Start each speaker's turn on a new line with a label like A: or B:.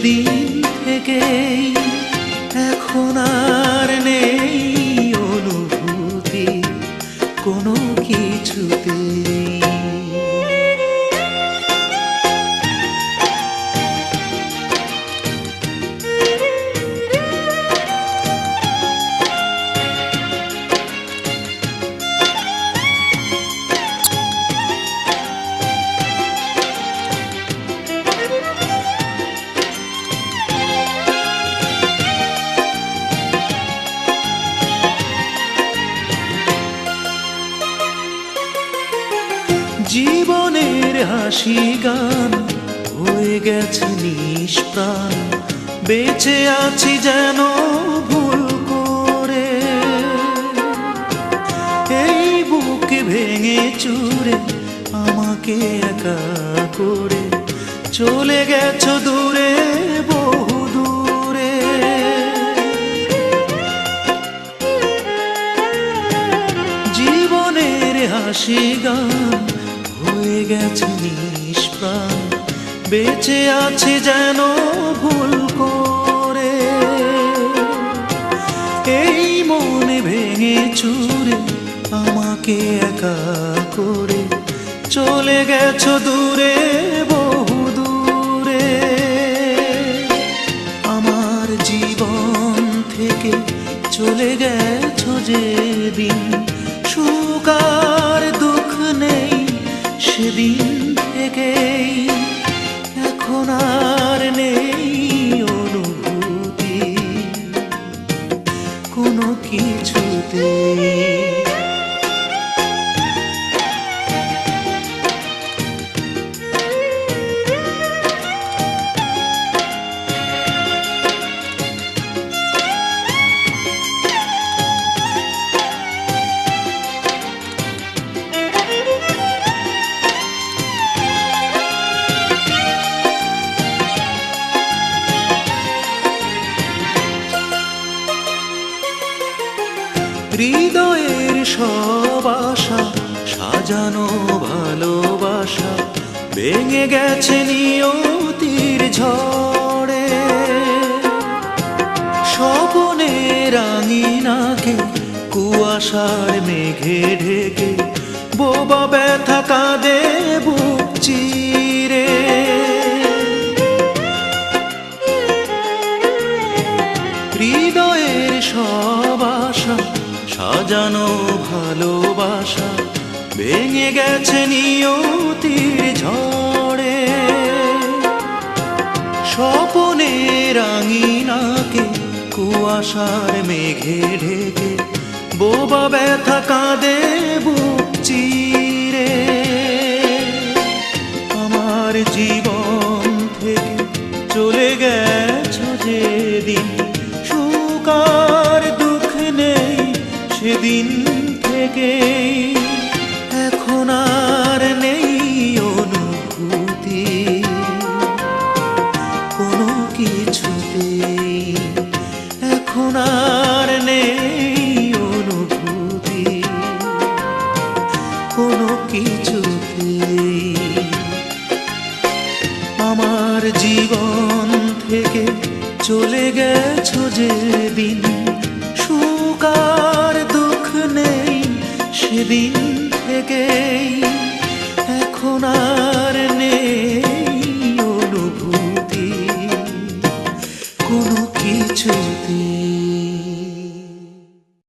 A: সেদিন থেকেই এখন আর নেই অনুভূতি কোনো কিছুতেই। জীবনের হাসি গান হয়ে গেছে নিষ্প্রাণ, বেঁচে আছি যেন ভুল করে। এই বুক ভেঙে চুরে আমাকে একা করে চলে গেছো দূরে, বহু দূরে। জীবনের হাসি গান হয়ে গেছে নিষ্প্রাণ, বেঁচে আছে যেন ভুল করে। এই মনে ভেঙে চুরে আমাকে একা করে চলে গেছো দূরে, বহু দূরে। আমার জীবন থেকে চলে গেছো যেদিন, সুখ আর দুঃখ নেই সেদিন থেকেই এখন আর নেই অনুভূতি কোনো কিছুতেই। হৃদয়ের সব আশা সাজানো ভালোবাসা ভেঙে গেছে নিয়তির ঝড়ে। স্বপ্নের আঙিনাকে কুয়াশার মেঘে ঢেকে বোবা ব্যথা কাঁদে বুক চিরে। হৃদয়ের সব আশা সাজানো ভালোবাসা ভেঙে গেছে নিয়তির ঝড়ে। স্বপ্নের আঙিনাকে কুয়াশার মেঘে ঢেকে বোবা ব্যথা কাঁদে বুক চিরে। আমার জীবন থেকে চলে গেছো যেদিন, সুখ আর দুঃখ নেই সেদিন থেকেই এখন আর নেই অনুভূতি কোনো কিছুতেই। এখন আর নেই অনুভূতি কোনো কিছুতেই। আমার জীবন থেকে চলে গেছো যেদিন, সুখ আর দুঃখ নেই সেদিন থেকেই এখন আর